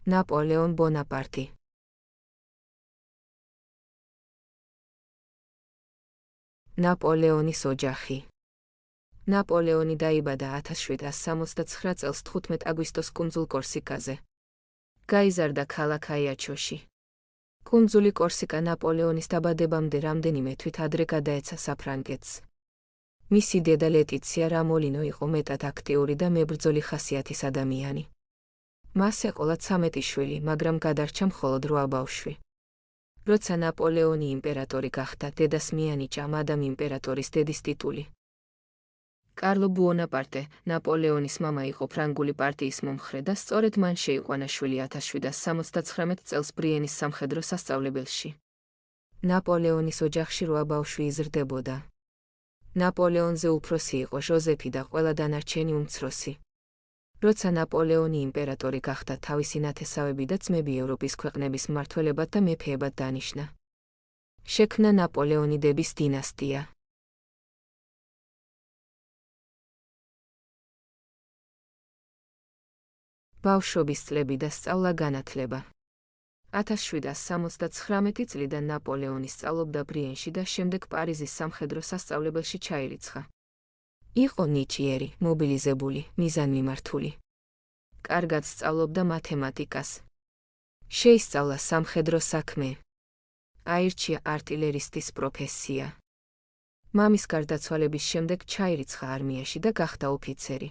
ნაპოლეონ ბონაპარტი. ნაპოლეონის ოჯახი. ნაპოლეონი დაიბადა 1769 წელს 15 აგვისტოს კუნძულ კორსიკაზე. გაიზარდა ქალაქ აიაჩოში. კუნძული კორსიკა ნაპოლეონის დაბადებამდე რამდენიმე თვით ადრე გადაეცა საფრანგეთს. მისი დედა ლეტიცია რამოლინო იყო მეტად აქტიური და მებრძოლი ხასიათის ადამიანი. მას ეყოლა 13 შვილი, მაგრამ გადარჩა მხოლოდ 8 ბავშვი. როცა ნაპოლეონი იმპერატორი გახდა, დედას მიანიჭა მადამ იმპერატორის დედის ტიტული. კარლო ბუონაპარტე, ნაპოლეონის მამა იყო ფრანგული პარტიის მომხრე და სწორედ მან შეიყვანა შვილი 1779 წელს ბრიენის სამხედრო სასწავლებელში. ნაპოლეონის ოჯახში 8 ბავშვი იზრდებოდა. ნაპოლეონზე უფროსი იყო ჟოზეფი და ყველა დანარჩენი უმცროსი. როცა ნაპოლეონი იმპერატორი გახდა, თავისი ნათესავები და ძმები ევროპის ქვეყნების მმართველებად და მეფეებად დანიშნა. შექმნა ნაპოლეონიდების დინასტია. ბავშვობის წლები და სწავლა-განათლება. 1769 წლიდან ნაპოლეონი სწავლობდა ბრიენში და შემდეგ პარიზის სამხედრო სასწავლებელში ჩაირიცხა. იყო ნიჭიერი, მობილიზებული, მიზანმიმართული. კარგად სწავლობდა მათემატიკას. შეისწავლა სამხედრო საქმე. აირჩია არტილერისტის პროფესია. მამის გარდაცვალების შემდეგ ჩაირიცხა არმიაში და გახდა ოფიცერი.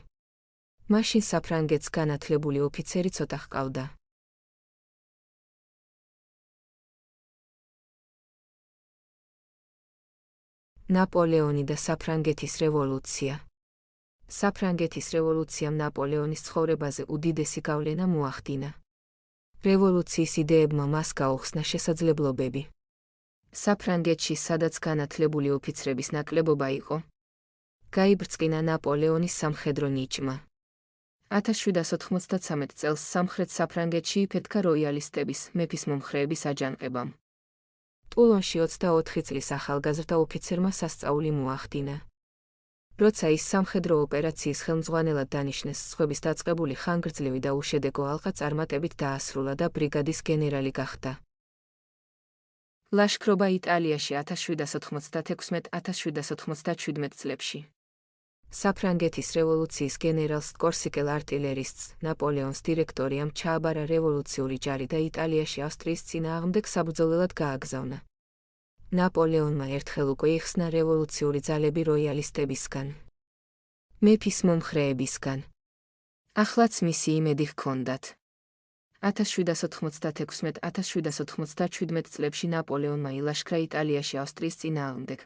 მაშინ საფრანგეთს განათლებული ოფიცერი ცოტა ჰყავდა. ნაპოლეონი და საფრანგეთის რევოლუცია. საფრანგეთის რევოლუციამ ნაპოლეონის ცხოვრებაზე უდიდესი გავლენა მოახდინა. რევოლუციის იდეებმა მას გაუხსნა შესაძლებლობები. საფრანგეთში, სადაც განათლებული ოფიცრების ნაკლებობა იყო, გაიბრწყინა ნაპოლეონის სამხედრო ნიჭმა. 1793 წელს სამხრეთ საფრანგეთში იფეთქა როიალისტების, მეფის მომხრეების აჯანყებამ. ტულონში 24 წლის ახალგაზრდა ოფიცერმა სასწაული მოახდინა. როცა ის სამხედრო ოპერაციის ხელმძღვანელად დანიშნეს, სხვების დაწყებული ხანგრძლივი და უშედეგო ალყა წარმატებით დაასრულა და ბრიგადის გენერალი გახდა. ლაშქრობა იტალიაში 1796-1797 წლებში. საფრანგეთის რევოლუციის გენერალს კორსიკელ არტილერისტს, ნაპოლეონს დირექტორიამ ჩააბარა რევოლუციური ჯარი და იტალიაში ავსტრიის წინააღმდეგ საბრძოლველად გააგზავნა. ნაპოლეონმა ერთხელ უკვე იხსნა რევოლუციური ძალები როიალისტებისგან, მეფის მომხრეებისგან. ახლაც მისი იმედი ჰქონდათ. 1796-1797 წლებში ნაპოლეონმა ილაშქრა იტალიაში ავსტრიის წინააღმდეგ.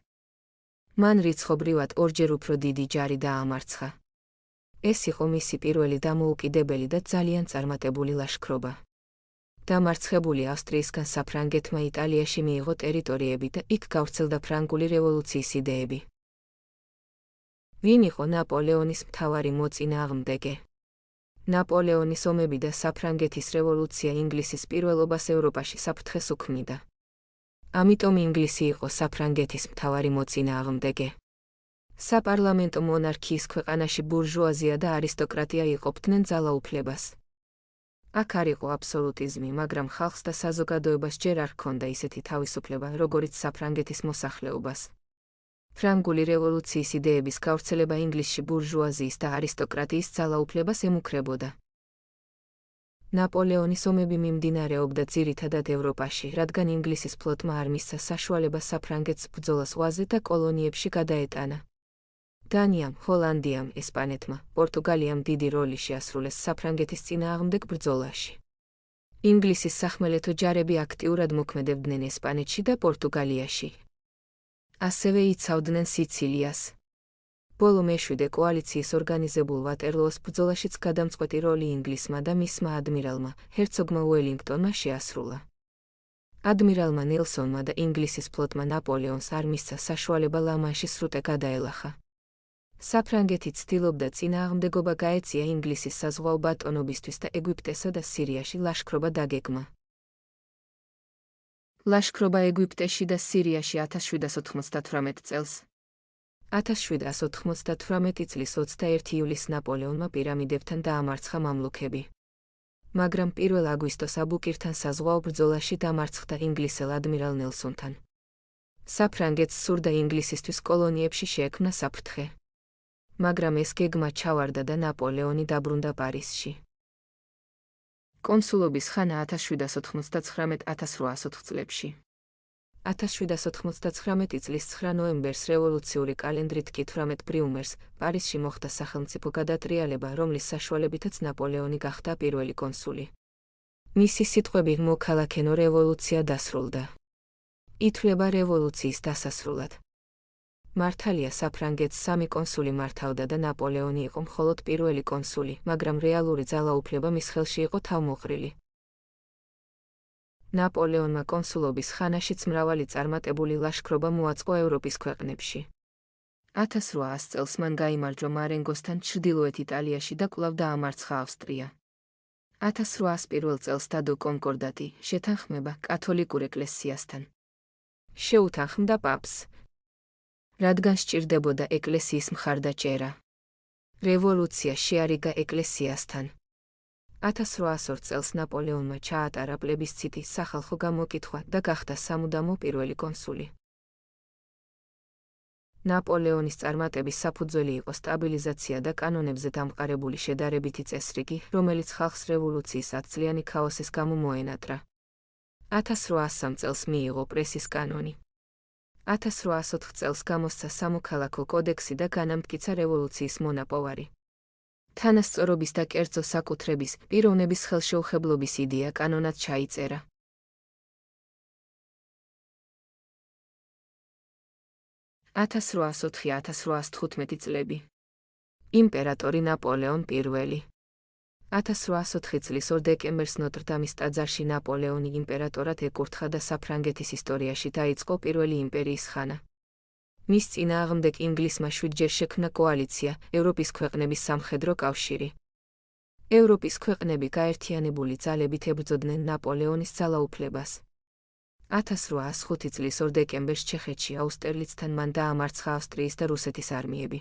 მან რიცხობრივად ორჯერ უფრო დიდი ჯარი დაამარცხა. ეს იყო მისი პირველი დამოუკიდებელი და ძალიან წარმატებული ლაშქრობა. დამარცხებული ავსტრიისგან საფრანგეთმა იტალიაში მიიღო ტერიტორიები და იქ გავრცელდა ფრანგული რევოლუციის იდეები. ვინ იყო ნაპოლეონის მთავარი მოწინააღმდეგე? ნაპოლეონის ომები და საფრანგეთის რევოლუცია ინგლისის პირველობას ევროპაში საფრთხეს უქმნიდა. ამიტომ ინგლისი იყო საფრანგეთის მთავარი მოწინააღმდეგე. საპარლამენტო მონარქიის ქვეყანაში ბურჟუაზია და არისტოკრატია იყოფდნენ ძალაუფლებას. აქ არ იყო აბსოლუტიზმი, მაგრამ ხალხს და საზოგადოებას ჯერ არ ჰქონდა ისეთი თავისუფლება, როგორიც საფრანგეთის მოსახლეობას. ფრანგული რევოლუციის იდეების გავრცელება ინგლისში ბურჟუაზიის და არისტოკრატიის ძალაუფლებას ემუქრებოდა. ნაპოლეონის ომები მიმდინარეობდა ძირითადად ევროპაში, რადგან ინგლისის ფლოტმა არ მისცა საშუალება საფრანგეთს ბრძოლას ზღვაზე და კოლონიებში გადაეტანა. დანიამ, ჰოლანდიამ, ესპანეთმა, პორტუგალიამ დიდი როლი შეასრულეს საფრანგეთის წინააღმდეგ ბრძოლაში. ინგლისის სახმელეთო ჯარები აქტიურად მოქმედებდნენ ესპანეთში და პორტუგალიაში. ასევე იცავდნენ სიცილიას. ბოლო მეშვიდე კოალიციის ორგანიზებულ ვატერლოოს ბრძოლაშიც გადამწყვეტი როლი ინგლისმა და მისმა ადმირალმა, ჰერცოგმა უელინგტონმა შეასრულა. ადმირალმა ნელსონმა და ინგლისის ფლოტმა ნაპოლეონს არ მისცა საშუალება ლა-მანშის სრუტე გადაელახა. საფრანგეთი ცდილობდა წინააღმდეგობა გაეწია ინგლისის საზღვაო ბატონობისთვის და ეგვიპტესა და სირიაში ლაშქრობა დაგეგმა. ლაშქრობა ეგვიპტეში და სირიაში 1798 წელს. 1798 წლის 21 ივლისს ნაპოლეონმა პირამიდებთან დაამარცხა მამლუქები. მაგრამ 1 აგვისტოს აბუკირთან საზღვაო ბრძოლაში დამარცხდა ინგლისელ ადმირალ ნელსონთან. საფრანგეთს სურდა ინგლისისთვის კოლონიებში შეექმნა საფრთხე. მაგრამ ეს გეგმა ჩავარდა და ნაპოლეონი დაბრუნდა პარიზში. კონსულობის ხანა 1799-1804 წლებში. 1799 წლის 9 ნოემბერს რევოლუციური კალენდრით კი 18 ბრიუმერს პარიზში მოხდა სახელმწიფო გადატრიალება, რომლის საშუალებითაც ნაპოლეონი გახდა პირველი კონსული. მისი სიტყვები მოქალაქენო რევოლუცია დასრულდა. ითვლება რევოლუციის დასასრულად. მართალია საფრანგეთს 3 კონსული მართავდა და ნაპოლეონი იყო მხოლოდ პირველი კონსული, მაგრამ რეალური ძალაუფლება მის ხელში იყო თავმოყრილი. ნაპოლეონმა კონსულობის ხანაშიც მრავალი წარმატებული ლაშქრობა მოაწყო ევროპის ქვეყნებში. 1800 წელს მან გაიმარჯვა მარენგოსთან ჩრდილოეთ იტალიაში და კვლავ დაამარცხა ავსტრია. 1801 წელს დადო კონკორდატი, შეთანხმება კათოლიკურ ეკლესიასთან. შეუთანხმდა პაპს, რადგან სჭირდებოდა ეკლესიის მხარდაჭერა. რევოლუცია შეარიგა ეკლესიასთან. 1802 წელს ნაპოლეონმა ჩაატარა პლებისციტი სახალხო გამოკითხვა და გახდა სამუდამო პირველი კონსული. ნაპოლეონის წარმატების საფუძველი იყო სტაბილიზაცია და კანონებზე დამყარებული შედარებითი წესრიგი, რომელიც ხალხს რევოლუციის 10 წლიანი ქაოსის გამო მოენატრა. 1803 წელს მიიღო პრესის კანონი. 1804 წელს გამოსცა სამოქალაქო კოდექსი და განამტკიცა რევოლუციის მონაპოვარი. თანასწორობის და კერძო საკუთრების, პიროვნების ხელშეუხებლობის იდეა კანონად ჩაიწერა. 1804-1815 წლები. იმპერატორი ნაპოლეონ I. 1804 წლის 2 დეკემბერს ნოტრ-დამის ტაძარში ნაპოლეონი იმპერატორად ეკურთხა და საფრანგეთის ისტორიაში დაიწყო პირველი იმპერიის ხანა. მის წინააღმდეგ ინგლისმა 7 ჯერ შექმნა კოალიცია, ევროპის ქვეყნების სამხედრო კავშირი. ევროპის ქვეყნები გაერთიანებული ძალებით ებრძოდნენ ნაპოლეონის ძალაუფლებას. 1805 წლის 2 დეკემბერს ჩეხეთში აუსტერლიცთან მან დაამარცხა ავსტრიის და რუსეთის არმიები.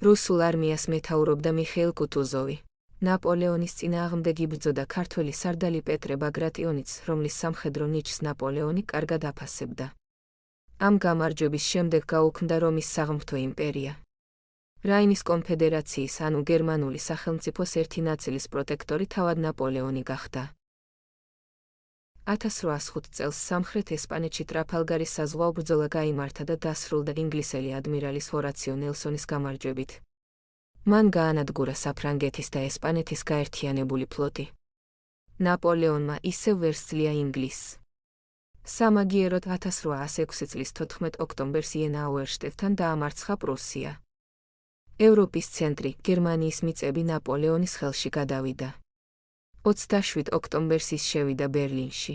რუსულ არმიას მეთაურობდა მიხეილ კუტუზოვი. ნაპოლეონის წინააღმდეგ იბრძოდა ქართველი სარდალი პეტრე ბაგრატიონიც, რომლის სამხედრო ნიჭს ნაპოლეონი კარგად აფასებდა. ამ გამარჯვების შემდეგ გაუქმდა რომის საღმრთო იმპერია. რაინის კონფედერაციის ანუ გერმანული სახელმწიფოს ერთი ნაწილის პროტექტორი თავად ნაპოლეონი გახდა. 1805 წელს სამხრეთ ესპანეთში ტრაფალგარის საზღვაო ბრძოლა გაიმართა და დასრულდა ინგლისელი ადმირალის ჰორაციო ნელსონის გამარჯვებით. მან გაანადგურა საფრანგეთის და ესპანეთის გაერთიანებული ფლოტი. ნაპოლეონმა ისევ ვერ სძლია ინგლისს. სამაგიეროდ 1806 წლის 14 ოქტომბერს იენაუერშტეტთან დაამარცხა პრუსია. ევროპის ცენტრი, გერმანიის მიწები ნაპოლეონის ხელში გადავიდა. 27 ოქტომბერს ის შევიდა ბერლინში.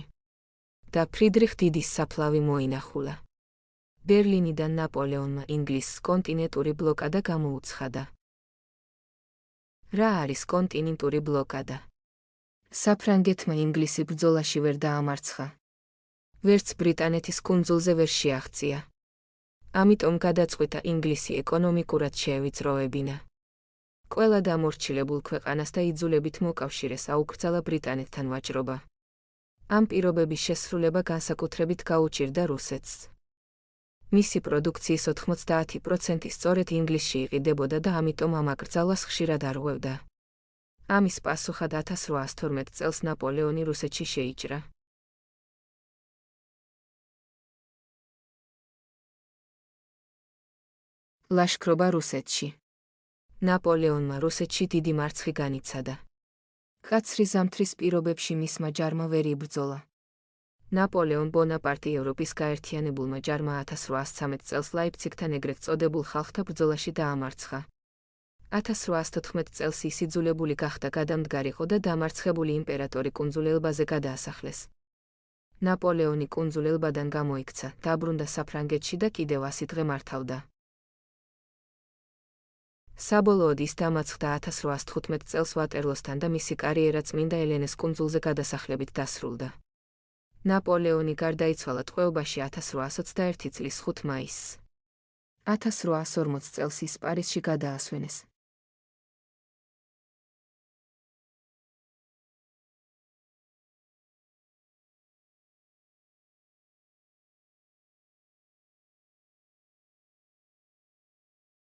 და ფრიდრიხ დიდის საფლავი მოინახულა. ბერლინიდან ნაპოლეონმა ინგლისს კონტინენტური ბლოკადა გამოუცხადა. რა არის კონტინენტური ბლოკადა? საფრანგეთმა ინგლისი ბრძოლაში ვერ დაამარცხა. ვერც ბრიტანეთის კუნძულზე ვერ შეაღწია. ამიტომ გადაწყვიტა ინგლისი ეკონომიკურად შეევიწროებინა. ყველა დამორჩილებულ ქვეყანას და იძულებით მოკავშირეს აუკრძალა ბრიტანეთთან ვაჭრობა. ამ პირობების შესრულება განსაკუთრებით გაუჭირდა რუსეთს. მისი პროდუქციის 90% სწორედ ინგლისში იყიდებოდა და ამიტომ ამ აკრძალვას ხშირად არღვევდა. ამის პასუხად 1812 წელს ნაპოლეონი რუსეთში შეიჭრა. ლაშქრობა რუსეთში. ნაპოლეონმა რუსეთში დიდი მარცხი განიცადა. კაცრი ზამთრის პირობებში მისმა ჯარმა ვერ იბრძოლა. ნაპოლეონ ბონაპარტი ევროპის გაერთიანებულმა ჯარმა 1813 წელს ლაიფციგთან ეგრეთ წოდებულ ხალხთა ბრძოლაში დაამარცხა. 1814 წელს ის იძულებული გახდა გადამდგარიყო და დამარცხებული იმპერატორი კუნძულ ელბაზე გადაასახლეს. ნაპოლეონი კუნძულ ელბადან გამოიქცა, დაბრუნდა საფრანგეთში და კიდევ 100 დღე მართავდა. საბოლოოდ ის დამარცხდა 1815 წელს ვატერლოსთან და მისი კარიერა წმინდა ელენეს კუნძულზე გადასახლებით დასრულდა. ნაპოლეონი გარდაიცვალა ტყვეობაში 1821 წლის 5 მაისს. 1840 წელს ის პარიზში გადაასვენეს.